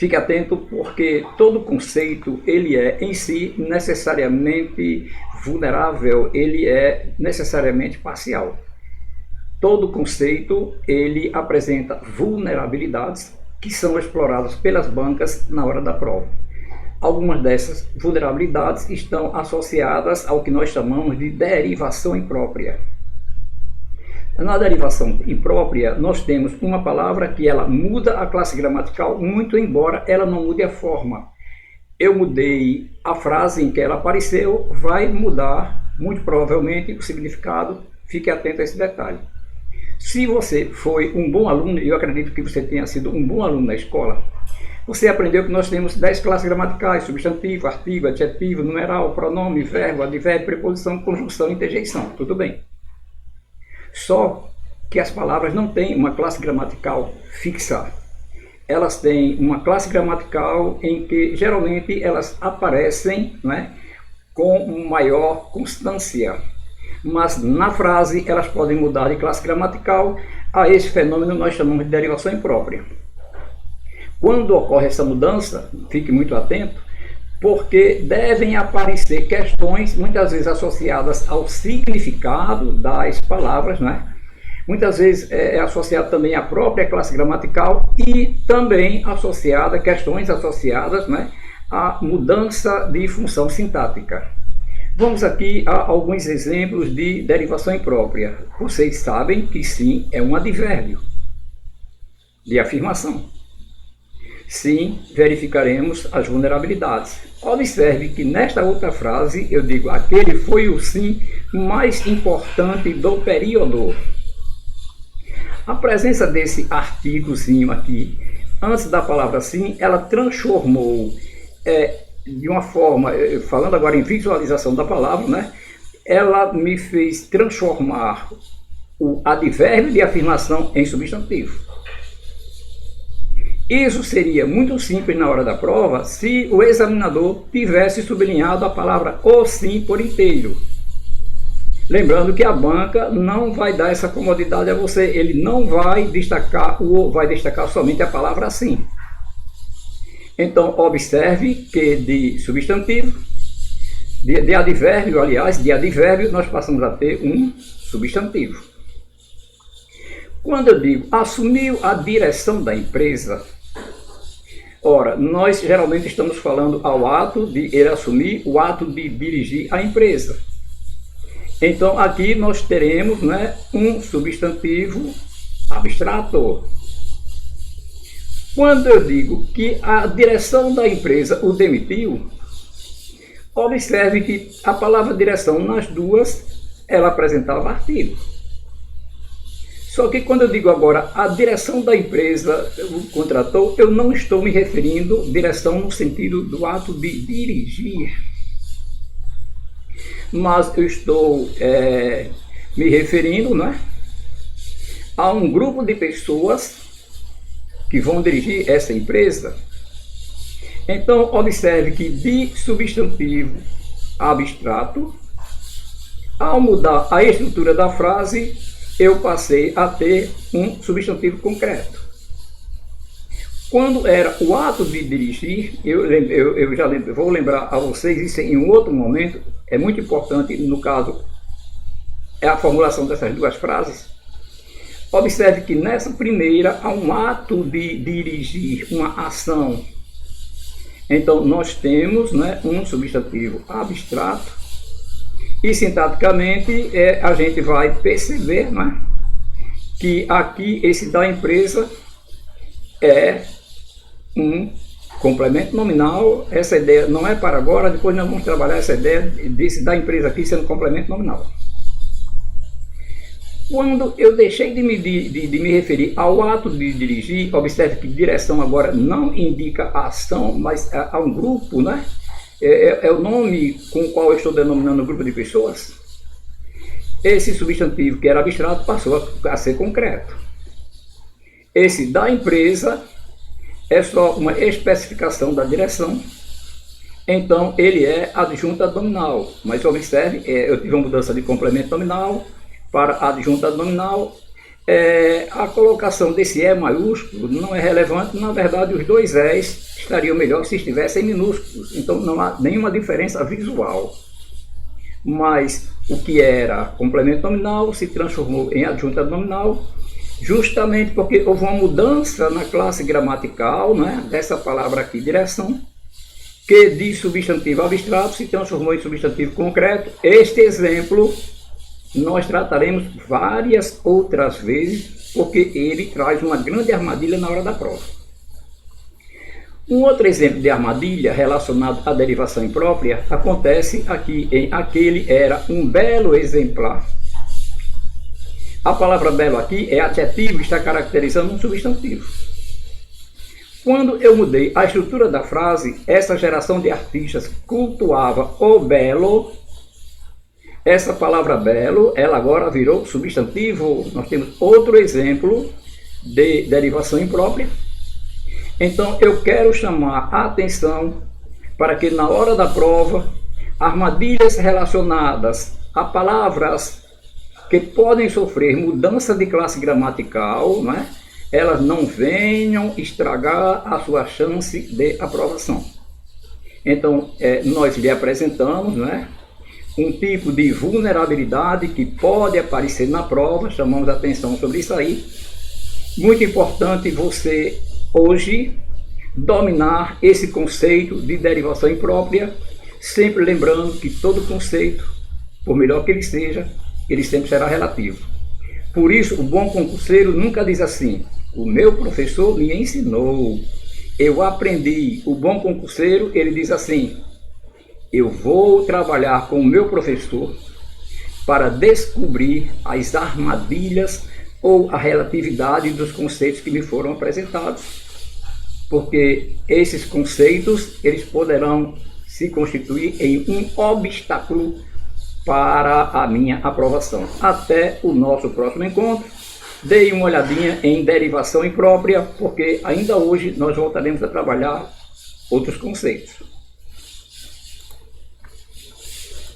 Fique atento, porque todo conceito ele é em si necessariamente vulnerável, ele é necessariamente parcial. Todo conceito ele apresenta vulnerabilidades que são exploradas pelas bancas na hora da prova. Algumas dessas vulnerabilidades estão associadas ao que nós chamamos de derivação imprópria. Na derivação imprópria, nós temos uma palavra que ela muda a classe gramatical, muito embora ela não mude a forma. Eu mudei a frase em que ela apareceu, vai mudar, muito provavelmente, o significado. Fique atento a esse detalhe. Se você foi um bom aluno, e eu acredito que você tenha sido um bom aluno na escola, você aprendeu que nós temos 10 classes gramaticais: substantivo, artigo, adjetivo, numeral, pronome, verbo, advérbio, preposição, conjunção e interjeição. Tudo bem. Só que as palavras não têm uma classe gramatical fixa. Elas têm uma classe gramatical em que geralmente elas aparecem, não é, com maior constância. Mas na frase elas podem mudar de classe gramatical. A esse fenômeno nós chamamos de derivação imprópria. Quando ocorre essa mudança, fique muito atento, porque devem aparecer questões muitas vezes associadas ao significado das palavras, né? Muitas vezes é associado também à própria classe gramatical e também associada questões associadas, né, à mudança de função sintática. Vamos aqui a alguns exemplos de derivação imprópria. Vocês sabem que sim é um advérbio de afirmação. Sim, verificaremos as vulnerabilidades. Observe que nesta outra frase eu digo: aquele foi o sim mais importante do período. A presença desse artigozinho aqui, antes da palavra sim, ela transformou de uma forma, falando agora em visualização da palavra, né? Ela me fez transformar o advérbio de afirmação em substantivo. Isso seria muito simples na hora da prova se o examinador tivesse sublinhado a palavra o sim por inteiro. Lembrando que a banca não vai dar essa comodidade a você, ele não vai destacar o o, vai destacar somente a palavra sim. Então, observe que de substantivo, de advérbio, aliás, de advérbio, nós passamos a ter um substantivo. Quando eu digo assumiu a direção da empresa, ora, nós geralmente estamos falando ao ato de ele assumir, o ato de dirigir a empresa. Então, aqui nós teremos, né, um substantivo abstrato. Quando eu digo que a direção da empresa o demitiu, observe que a palavra direção nas duas, ela apresentava artigo. Só que quando eu digo agora a direção da empresa o contratou, eu não estou me referindo direção no sentido do ato de dirigir, mas eu estou me referindo, né, a um grupo de pessoas que vão dirigir essa empresa. Então, observe que de substantivo abstrato, ao mudar a estrutura da frase, eu passei a ter um substantivo concreto. Quando era o ato de dirigir, eu já vou lembrar a vocês isso em um outro momento, é muito importante, no caso, é a formulação dessas duas frases. Observe que nessa primeira há um ato de dirigir, uma ação. Então, nós temos, né, um substantivo abstrato e, sintaticamente, a gente vai perceber, né, que aqui esse da empresa é um complemento nominal. Essa ideia não é para agora, depois nós vamos trabalhar essa ideia desse da empresa aqui sendo complemento nominal. Quando eu deixei de me referir ao ato de dirigir, observe que direção agora não indica a ação, mas a um grupo, né? É o nome com o qual eu estou denominando o grupo de pessoas. Esse substantivo que era abstrato passou a ser concreto. Esse da empresa é só uma especificação da direção, então ele é adjunta nominal. Mas observe, eu tive uma mudança de complemento nominal para adjunta nominal. A colocação desse E maiúsculo não é relevante, na verdade os dois Es estariam melhor se estivessem minúsculos. Então não há nenhuma diferença visual. Mas o que era complemento nominal se transformou em adjunta nominal, justamente porque houve uma mudança na classe gramatical, né, dessa palavra aqui, direção, que de substantivo abstrato se transformou em substantivo concreto. Este exemplo nós trataremos várias outras vezes, porque ele traz uma grande armadilha na hora da prova. Um outro exemplo de armadilha relacionado à derivação imprópria acontece aqui em aquele era um belo exemplar. A palavra belo aqui é adjetivo e está caracterizando um substantivo. Quando eu mudei a estrutura da frase, essa geração de artistas cultuava o belo. Essa palavra belo, ela agora virou substantivo. Nós temos outro exemplo de derivação imprópria. Então eu quero chamar a atenção para que na hora da prova, armadilhas relacionadas a palavras que podem sofrer mudança de classe gramatical, não é? Elas não venham estragar a sua chance de aprovação. Então, nós lhe apresentamos, né, um tipo de vulnerabilidade que pode aparecer na prova, chamamos a atenção sobre isso aí. Muito importante você, hoje, dominar esse conceito de derivação imprópria, sempre lembrando que todo conceito, por melhor que ele seja, ele sempre será relativo. Por isso, o bom concurseiro nunca diz assim: o meu professor me ensinou, eu aprendi. O bom concurseiro, ele diz assim: eu vou trabalhar com o meu professor para descobrir as armadilhas ou a relatividade dos conceitos que me foram apresentados. Porque esses conceitos, eles poderão se constituir em um obstáculo para a minha aprovação. Até o nosso próximo encontro. Deem uma olhadinha em derivação imprópria, porque ainda hoje nós voltaremos a trabalhar outros conceitos.